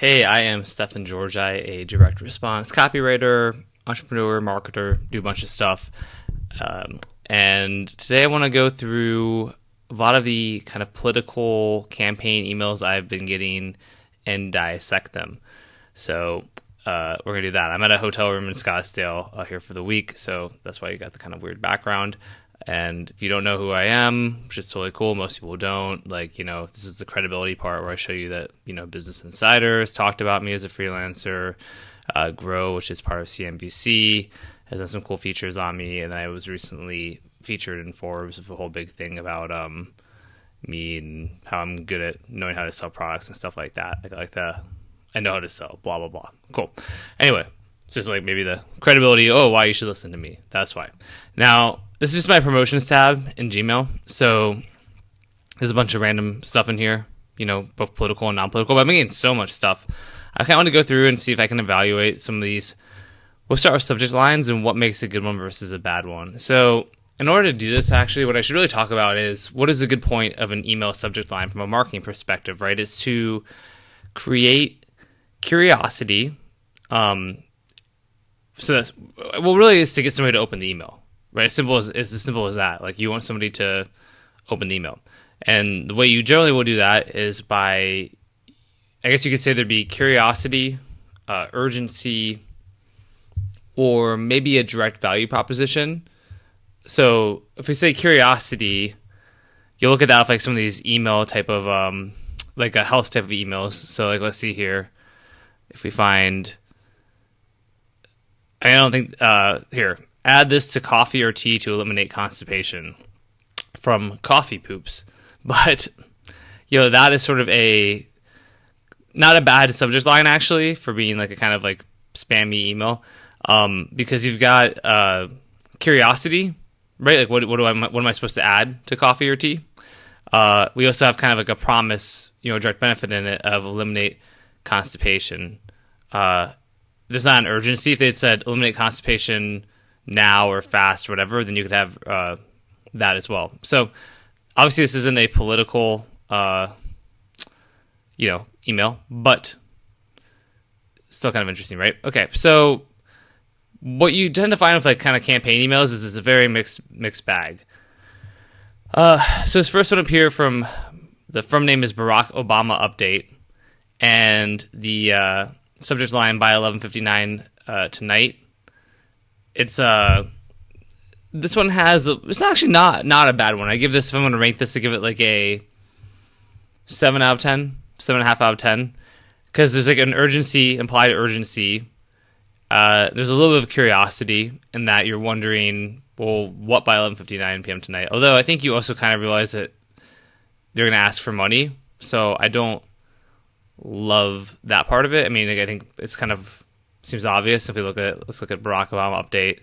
Hey, I am Stefan Georgi, a direct response copywriter, entrepreneur, marketer, do a bunch of stuff. And today I want to go through a lot of the kind of political campaign emails I've been getting and dissect them. So we're going to do that. I'm at a hotel room in Scottsdale here for the week, so that's why you got the kind of weird background. And if you don't know who I am, which is totally cool, most people don't, this is the credibility part where I show you that, Business Insiders talked about me as a freelancer, Grow, which is part of CNBC, has done some cool features on me, and I was recently featured in Forbes with a whole big thing about me and how I'm good at knowing how to sell products and stuff like that. I know how to sell, blah, blah, blah. Cool. Anyway, it's just like maybe the credibility, why you should listen to me. That's why. Now, this is just my promotions tab in Gmail. So there's a bunch of random stuff in here, both political and non-political, but I'm getting so much stuff. I kind of want to go through and see if I can evaluate some of these. We'll start with subject lines and what makes a good one versus a bad one. So in order to do this, actually, what I should really talk about is what is a good point of an email subject line from a marketing perspective, right? It's to create curiosity. So that's, really is to get somebody to open the email. Right, it's as simple as that. Like, you want somebody to open the email, and the way you generally will do that is by, I guess you could say there'd be curiosity, urgency, or maybe a direct value proposition. So if we say curiosity, you look at that with like some of these email type of like a health type of emails. So like, let's see here, if we find, I don't think here. Add this to coffee or tea to eliminate constipation from coffee poops. But, that is sort of not a bad subject line, actually, for being like a kind of like spammy email. Because you've got curiosity, right? Like, what am I supposed to add to coffee or tea? We also have kind of like a promise, direct benefit in it of eliminate constipation. There's not an urgency. If they had said eliminate constipation now or fast or whatever, then you could have that as well. So obviously this isn't a political email, but still kind of interesting, right? Okay, so what you tend to find with like kind of campaign emails is it's a very mixed bag. So this first one up here from name is Barack Obama update, and the subject line by 11:59 tonight. It's this one has it's actually not a bad one. I give this, if I'm going to rank this, to give it like a 7 out of 10, 7.5 out of 10, because there's like an urgency, implied urgency. There's a little bit of curiosity in that you're wondering, well, what by 11:59 p.m. tonight? Although I think you also kind of realize that they're going to ask for money, so I don't love that part of it. I mean, I think it's kind of seems obvious if we let's look at Barack Obama update.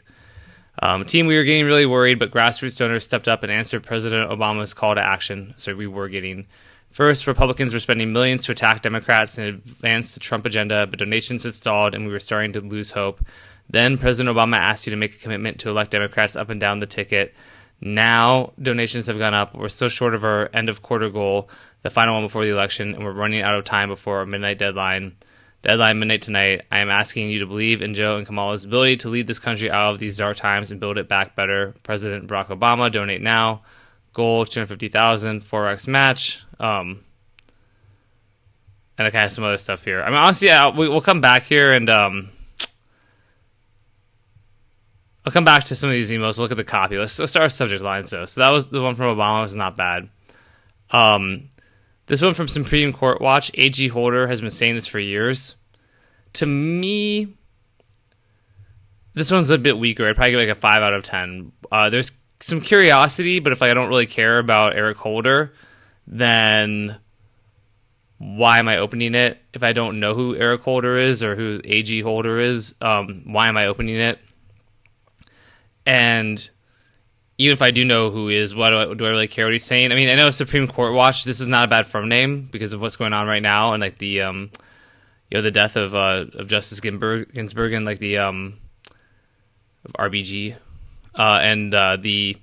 Team, we were getting really worried, but grassroots donors stepped up and answered President Obama's call to action. So we were getting, first, Republicans were spending millions to attack Democrats and advance the Trump agenda, but donations had stalled and we were starting to lose hope. Then President Obama asked you to make a commitment to elect Democrats up and down the ticket. Now donations have gone up. We're still short of our end of quarter goal, the final one before the election, and we're running out of time before our midnight deadline. Deadline midnight tonight. I am asking you to believe in Joe and Kamala's ability to lead this country out of these dark times and build it back better. President Barack Obama, donate now. Goal $250,000, 4x match. And I kind of some other stuff here. I mean, honestly, we'll come back here and I'll come back to some of these emails. We'll look at the copy. Let's start with subject lines though. So that was the one from Obama. It was not bad. This one from Supreme Court Watch. AG Holder has been saying this for years. To me, this one's a bit weaker. I'd probably give like a 5 out of 10. There's some curiosity, but if I don't really care about Eric Holder, then why am I opening it? If I don't know who Eric Holder is or who AG Holder is, why am I opening it? And even if I do know who he is, do I really care what he's saying? I mean, I know Supreme Court Watch, this is not a bad firm name because of what's going on right now and like the the death of Justice Ginsburg and like the of RBG and the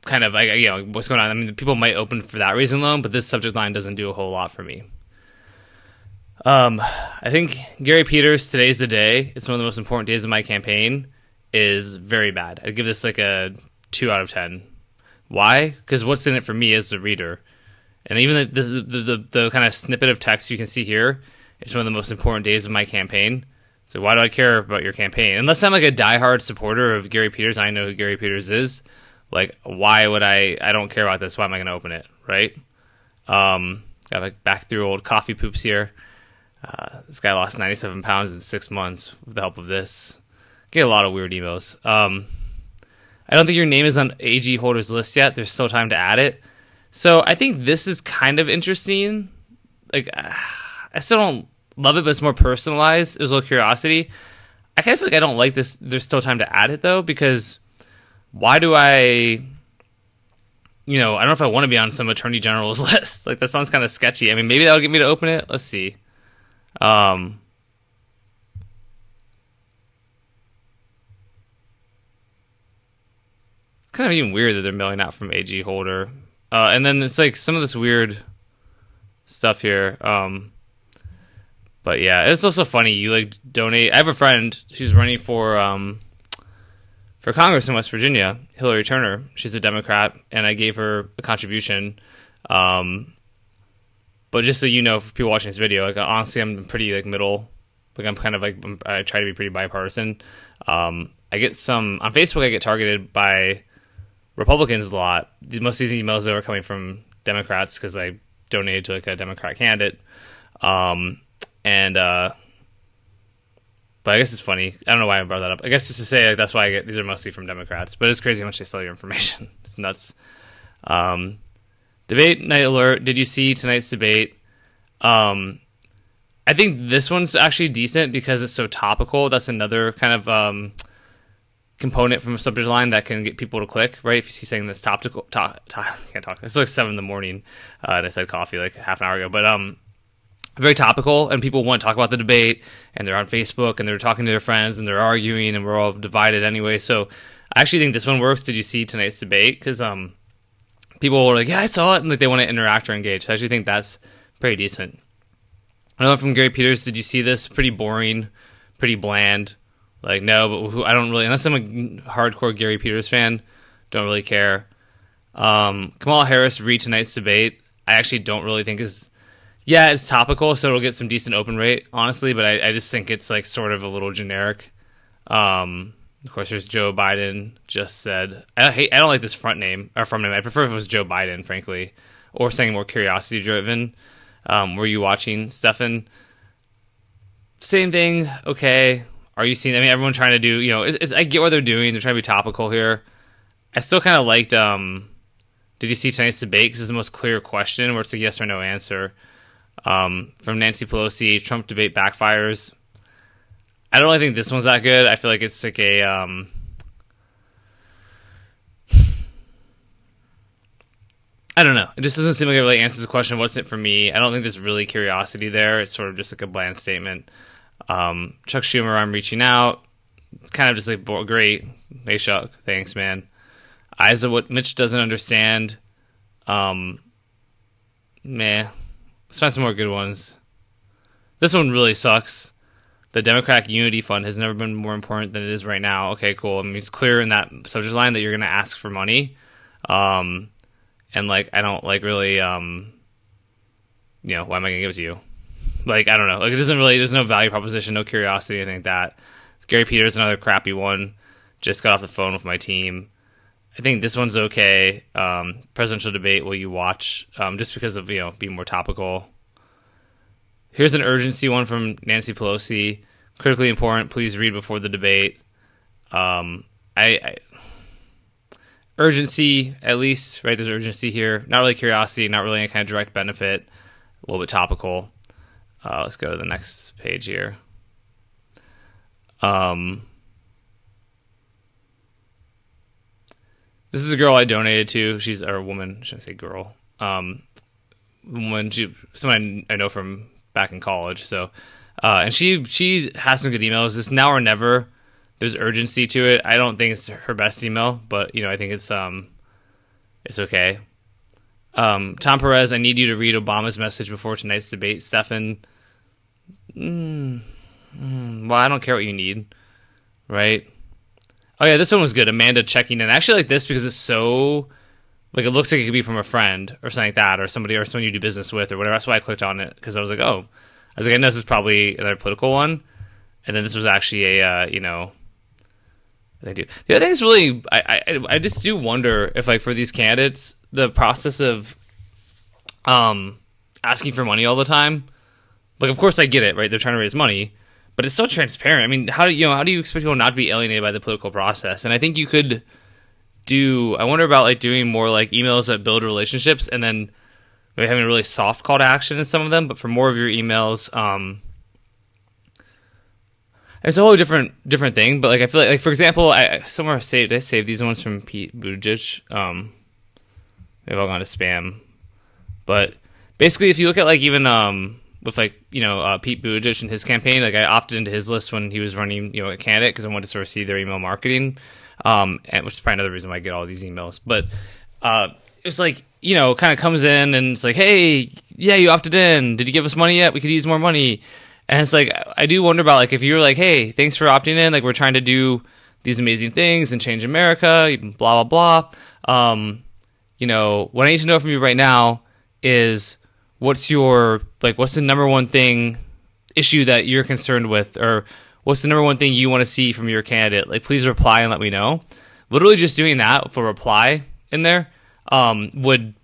kind of like what's going on. I mean, people might open for that reason alone, but this subject line doesn't do a whole lot for me. I think Gary Peters, today's the day. It's one of the most important days of my campaign. Is very bad. I'd give this like a 2 out of 10. Why? Because what's in it for me as the reader, and even the kind of snippet of text you can see here. It's one of the most important days of my campaign. So why do I care about your campaign? Unless I'm like a diehard supporter of Gary Peters, and I know who Gary Peters is. Like, why would I don't care about this. Why am I going to open it, right? Got like back through old coffee poops here. This guy lost 97 pounds in 6 months with the help of this. Get a lot of weird emails. I don't think your name is on AG holders list yet. There's still time to add it. So I think this is kind of interesting. Like, I still don't love it, but it's more personalized. It was a little curiosity. I kind of feel like I don't like this. There's still time to add it though, because why do I don't know if I want to be on some attorney general's list. Like, that sounds kind of sketchy. I mean, maybe that'll get me to open it. Let's see. It's kind of even weird that they're mailing out from AG holder. And then it's like some of this weird stuff here. But yeah, it's also funny. You like donate. I have a friend. She's running for Congress in West Virginia, Hillary Turner. She's a Democrat, and I gave her a contribution. But just so you know, for people watching this video, like, honestly, I'm pretty like middle. Like, I'm kind of like, I try to be pretty bipartisan. I get some on Facebook. I get targeted by Republicans a lot. Most of these emails though are coming from Democrats because I donated to like a Democrat candidate. But I guess it's funny. I don't know why I brought that up. I guess just to say, like, that's why I get these are mostly from Democrats. But it's crazy how much they sell your information. It's nuts. Debate night alert. Did you see tonight's debate? I think this one's actually decent because it's so topical. That's another kind of component from a subject line that can get people to click, right? If you see something that's topical, I can't talk. It's like 7 a.m. And I said coffee like half an hour ago, but very topical, and people want to talk about the debate, and they're on Facebook, and they're talking to their friends, and they're arguing, and we're all divided anyway. So I actually think this one works. Did you see tonight's debate? Because people were like, yeah, I saw it, and like they want to interact or engage. So I actually think that's pretty decent. Another one from Gary Peters. Did you see this? Pretty boring, pretty bland. Like, no, but I don't really, unless I'm a hardcore Gary Peters fan, don't really care. Kamala Harris read tonight's debate. I actually don't really think it's topical, so it'll get some decent open rate, honestly, but I just think it's like sort of a little generic. Of course, there's Joe Biden just said. I don't like this front name. I prefer if it was Joe Biden, frankly, or something more curiosity driven. Were you watching, Stefan? Same thing. Okay. Are you seeing? I mean, everyone's trying to do. I get what they're doing. They're trying to be topical here. I still kind of liked. Did you see tonight's debate? Because it's the most clear question where it's a yes or no answer. From Nancy Pelosi, Trump debate backfires. I don't really think this one's that good. I feel like it's like a I don't know. It just doesn't seem like it really answers the question, what's it for me? I don't think there's really curiosity there. It's sort of just like a bland statement. Chuck Schumer, I'm reaching out. Kind of just like, great. Hey, Chuck. Thanks, man. Eyes of what Mitch doesn't understand. Meh. Let's find some more good ones. This one really sucks. The Democratic Unity Fund has never been more important than it is right now. Okay, cool. I mean, it's clear in that subject line that you're going to ask for money. And like, I don't like really, why am I going to give it to you? Like, I don't know. Like, it doesn't really, there's no value proposition, no curiosity, anything like that. Gary Peters, another crappy one. Just got off the phone with my team. I think this one's okay. Presidential debate, will you watch? Just because of, being more topical. Here's an urgency one from Nancy Pelosi. Critically important, please read before the debate. Urgency, at least, right? There's urgency here. Not really curiosity, not really any kind of direct benefit. A little bit topical. Let's go to the next page here. This is a girl I donated to. She's a woman. I shouldn't say girl. Someone I know from back in college. So, and she has some good emails. This now or never. There's urgency to it. I don't think it's her best email, but I think it's okay. Tom Perez, I need you to read Obama's message before tonight's debate. Stefan, Well, I don't care what you need, right? Oh yeah, this one was good. Amanda checking in. I actually like this because it's so like it looks like it could be from a friend or something like that, or somebody or someone you do business with or whatever. That's why I clicked on it because I was like, oh, I know this is probably another political one, and then this was actually a they do. The other thing is really, I just do wonder if like for these candidates, the process of asking for money all the time, like of course I get it, right? They're trying to raise money, but it's so transparent. I mean, how do you expect people not to be alienated by the political process? And I think you could I wonder about like doing more like emails that build relationships, and then maybe having a really soft call to action in some of them, but for more of your emails, it's a whole different thing. But like I feel like for example, I saved these ones from Pete Buttigieg. Maybe I'll go to spam. But basically, if you look at like even with like Pete Buttigieg and his campaign, like I opted into his list when he was running a candidate because I wanted to sort of see their email marketing, and which is probably another reason why I get all these emails. But it's like kind of comes in and it's like, hey, yeah, you opted in. Did you give us money yet? We could use more money. And it's like I do wonder about like if you were like, hey, thanks for opting in. Like we're trying to do these amazing things and change America. Blah blah blah. What I need to know from you right now is what's the number one issue that you're concerned with, or what's the number one thing you want to see from your candidate? Like, please reply and let me know. Literally just doing that for reply in there would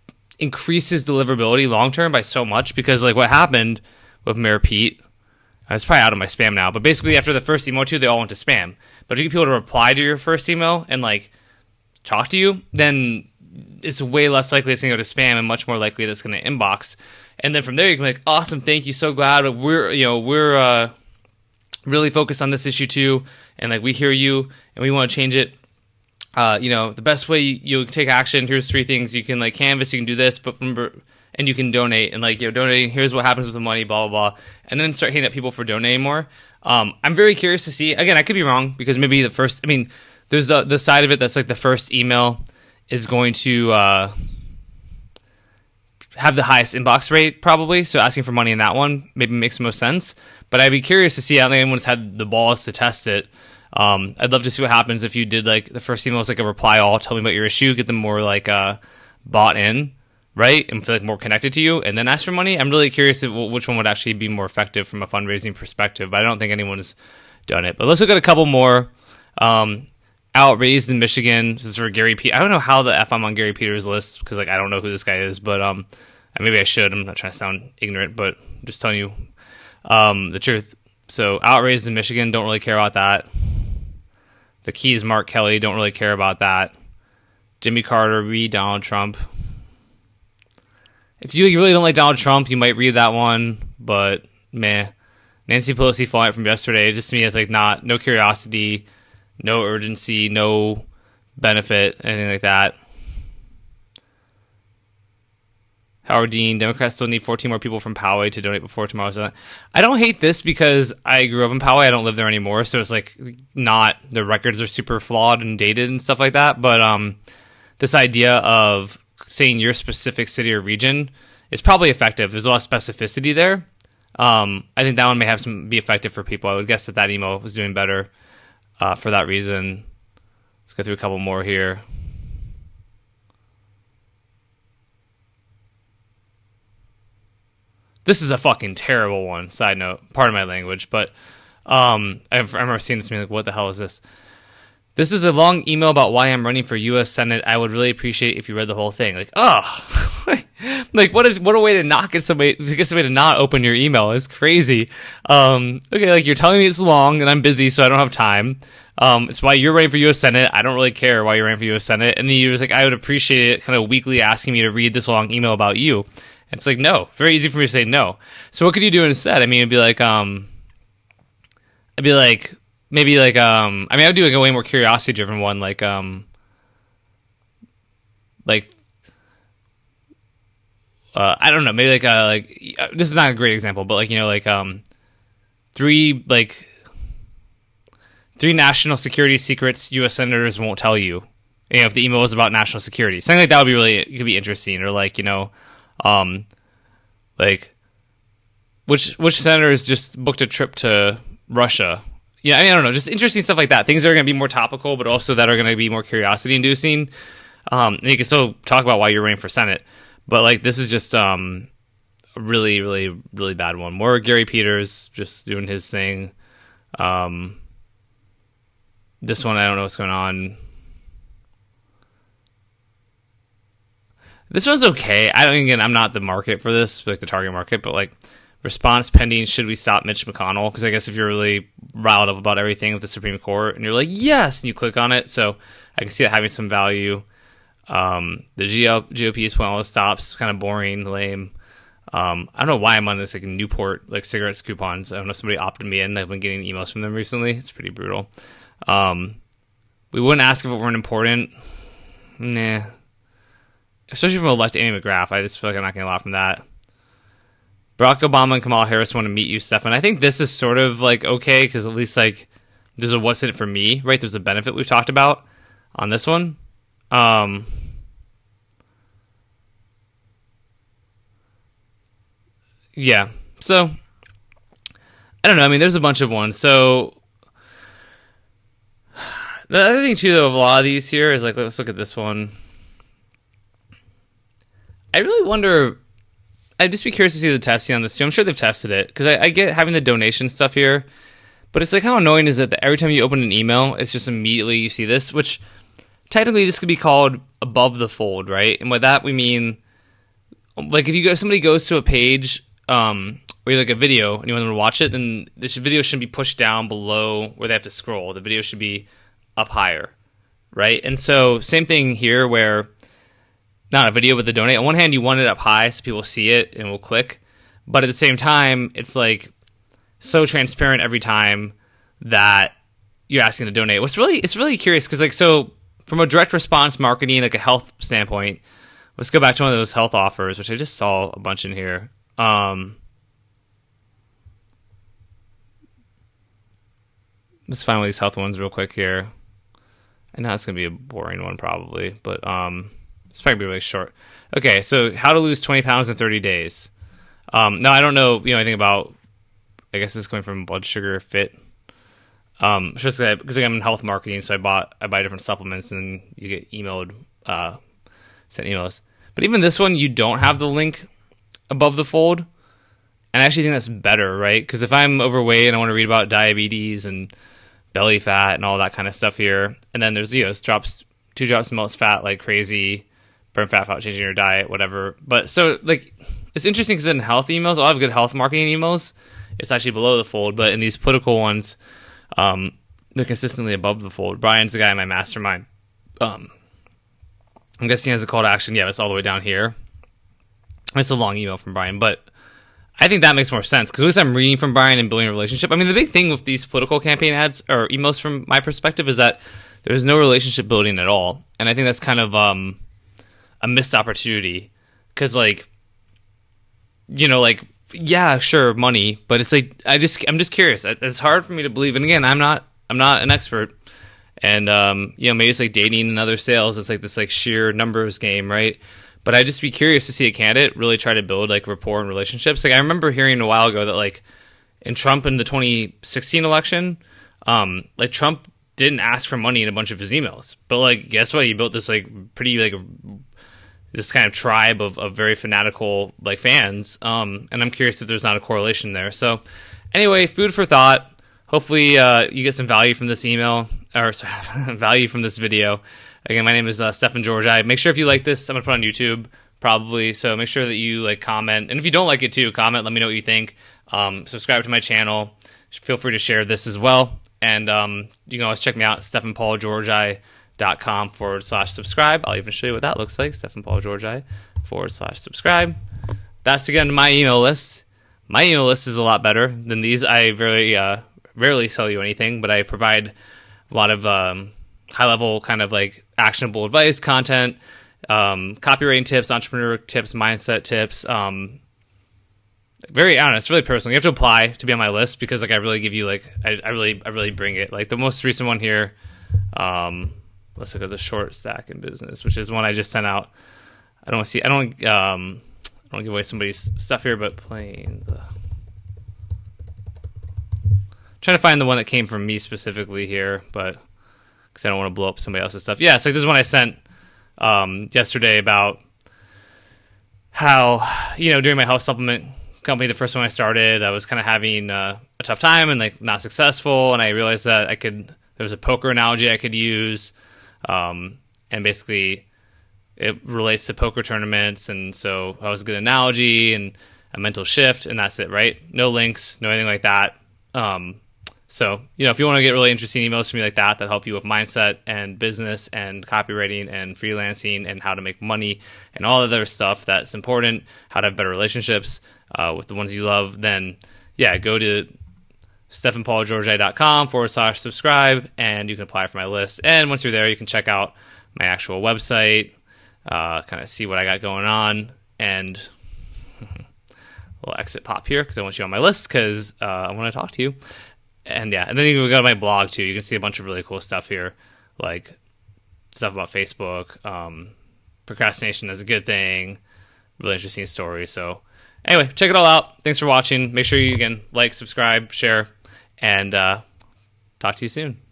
increase his deliverability long term by so much, because like what happened with Mayor Pete, it's probably out of my spam now, but basically after the first email or two, they all went to spam. But if you get people to reply to your first email and like talk to you, then it's way less likely it's going to go to spam and much more likely that's going to inbox. And then from there, you can be like, awesome, thank you, so glad. We're really focused on this issue too, and like we hear you and we want to change it. The best way you take action, here's 3 things. You can like canvas, you can do this, but remember, and you can donate, and like donating, here's what happens with the money, blah blah blah, and then start hitting up people for donating more. I'm very curious to see. Again, I could be wrong, because maybe there's the side of it that's like the first email is going to have the highest inbox rate probably, so asking for money in that one maybe makes the most sense. But I'd be curious to see how anyone's had the balls to test it. I'd love to see what happens if you did like the first email is like a reply all, tell me about your issue, get them more like bought in, right, and feel like more connected to you, and then ask for money. I'm really curious which one would actually be more effective from a fundraising perspective, but I don't think anyone has done it. But let's look at a couple more. Outraised in Michigan. This is for Gary Peters. I don't know how the F I'm on Gary Peters' list, because like I don't know who this guy is, but maybe I should. I'm not trying to sound ignorant, but I'm just telling you the truth. So outraised in Michigan, don't really care about that. The Keys, Mark Kelly, don't really care about that. Jimmy Carter, read Donald Trump. If you really don't like Donald Trump, you might read that one, but meh. Nancy Pelosi falling out from yesterday, just to me, it's like no curiosity, no urgency, no benefit, anything like that. Howard Dean, Democrats still need 14 more people from Poway to donate before tomorrow. So I don't hate this because I grew up in Poway. I don't live there anymore, so it's like the records are super flawed and dated and stuff like that. But this idea of saying your specific city or region is probably effective. There's a lot of specificity there. I think that one may be effective for people. I would guess that email was doing better for that reason. Let's go through a couple more here. This is a fucking terrible one. Side note, pardon my language, but I remember seeing this and being like, what the hell is this? This is a long email about why I'm running for U.S. Senate. I would really appreciate if you read the whole thing. Like, like what a way to not get somebody to not open your email. It's crazy. Okay, like you're telling me it's long and I'm busy, so I don't have time. It's why you're running for U.S. Senate. I don't really care why you're running for U.S. Senate. And then you're just like, I would appreciate it, kind of weekly asking me to read this long email about you. It's like, no. Very easy for me to say no. So what could you do instead? I mean, it'd be like, I would do like a way more curiosity driven one, like I don't know, maybe this is not a great example, but three national security secrets U.S. senators won't tell you. If the email is about national security, something like that would be interesting. Or which senators just booked a trip to Russia. Yeah, I mean, I don't know, just interesting stuff like that. Things that are going to be more topical, but also that are going to be more curiosity inducing. And you can still talk about why you're running for Senate, but like this is just a really, really, really bad one. More Gary Peters just doing his thing. This one, I don't know what's going on. This one's okay. I'm not the market for this, like the target market, but like response pending, should we stop Mitch McConnell? Because I guess if you're really riled up about everything with the Supreme Court and you're like, yes, and you click on it. So I can see that having some value. The GOP is putting all the stops, kind of boring, lame. I don't know why I'm on this like Newport like cigarettes coupons. I don't know if somebody opted me in. I've been getting emails from them recently. It's pretty brutal. We wouldn't ask if it weren't important. Nah. Especially from elect Amy McGrath. I just feel like I'm not getting a lot from that. Barack Obama and Kamala Harris want to meet you, Stefan. I think this is sort of like okay because at least like there's a what's in it for me, right? There's a benefit we've talked about on this one. Yeah. So I don't know. I mean, there's a bunch of ones. So the other thing too, though, of a lot of these here is like, let's look at this one. I really wonder. I'd just be curious to see the testing on this too. I'm sure they've tested it because I get having the donation stuff here, but it's like how annoying is it that every time you open an email, it's just immediately you see this, which technically this could be called above the fold, right? And by that we mean like if somebody goes to a page or like a video and you want them to watch it, then this video shouldn't be pushed down below where they have to scroll. The video should be up higher, right? And so same thing here where not a video, but the donate. On one hand, you want it up high so people see it and will click. But at the same time, it's like so transparent every time that you're asking to donate. It's really curious because like, so from a direct response marketing, like a health standpoint, let's go back to one of those health offers, which I just saw a bunch in here. Let's find one of these health ones real quick here. I know it's going to be a boring one probably, but it's probably really short. Okay, so how to lose 20 pounds in 30 days. No, I don't know anything about, I guess this is coming from Blood Sugar Fit. Just because I'm in health marketing, so I buy different supplements and you get emailed, sent emails. But even this one, you don't have the link above the fold. And I actually think that's better, right? Because if I'm overweight and I want to read about diabetes and belly fat and all that kind of stuff here, and then there's 2 drops of most fat like crazy, burn fat without changing your diet, whatever. But so like it's interesting because in health emails, a lot of good health marketing emails, it's actually below the fold, but in these political ones, they're consistently above the fold. Brian's the guy in my mastermind. I'm guessing he has a call to action. Yeah, it's all the way down here. It's a long email from Brian, but I think that makes more sense because at least I'm reading from Brian and building a relationship. I mean, the big thing with these political campaign ads or emails from my perspective is that there's no relationship building at all. And I think that's kind of a missed opportunity because like, yeah, sure, money, but it's like, I'm just curious. It's hard for me to believe. And again, I'm not an expert. And, maybe it's like dating and other sales. It's like this like sheer numbers game, right? But I'd just be curious to see a candidate really try to build like rapport and relationships. Like I remember hearing a while ago that like in Trump in the 2016 election, like Trump didn't ask for money in a bunch of his emails, but like guess what? He built this like pretty like this kind of tribe of very fanatical like fans. And I'm curious if there's not a correlation there. So anyway, food for thought. Hopefully you get some value from this email or sorry, value from this video. Again, my name is Stefan Georgi. Make sure if you like this, I'm going to put it on YouTube probably. So make sure that you like comment. And if you don't like it too, comment. Let me know what you think. Subscribe to my channel. Feel free to share this as well. And you can always check me out, stefanpaulgeorgi.com/subscribe. I'll even show you what that looks like, stefanpaulgeorgi.com/subscribe. That's, again, my email list. My email list is a lot better than these. I very rarely sell you anything, but I provide a lot of high-level kind of like actionable advice, content, copywriting tips, entrepreneur tips, mindset tips. Very honest, really personal. You have to apply to be on my list because like I really give you like I really bring it. Like the most recent one here, let's look at the short stack in business, which is one I just sent out. I don't give away somebody's stuff here, but playing the trying to find the one that came from me specifically here, but because I don't want to blow up somebody else's stuff. Yeah, so this is one I sent yesterday about how, during my health supplement company, the first one I started, I was kind of having a tough time and like not successful, and I realized that there was a poker analogy I could use, and basically it relates to poker tournaments, and so that was a good analogy and a mental shift, and that's it, right? No links, no anything like that. So, if you want to get really interesting emails from me like that help you with mindset and business and copywriting and freelancing and how to make money and all other stuff that's important, how to have better relationships with the ones you love, then go to stefanpaulgeorgi.com/subscribe and you can apply for my list. And once you're there, you can check out my actual website, kind of see what I got going on, and we'll exit pop here because I want you on my list because I want to talk to you. And then you can go to my blog too. You can see a bunch of really cool stuff here, like stuff about Facebook, procrastination is a good thing, really interesting stories. So anyway, check it all out. Thanks for watching. Make sure you, again, like, subscribe, share, and talk to you soon.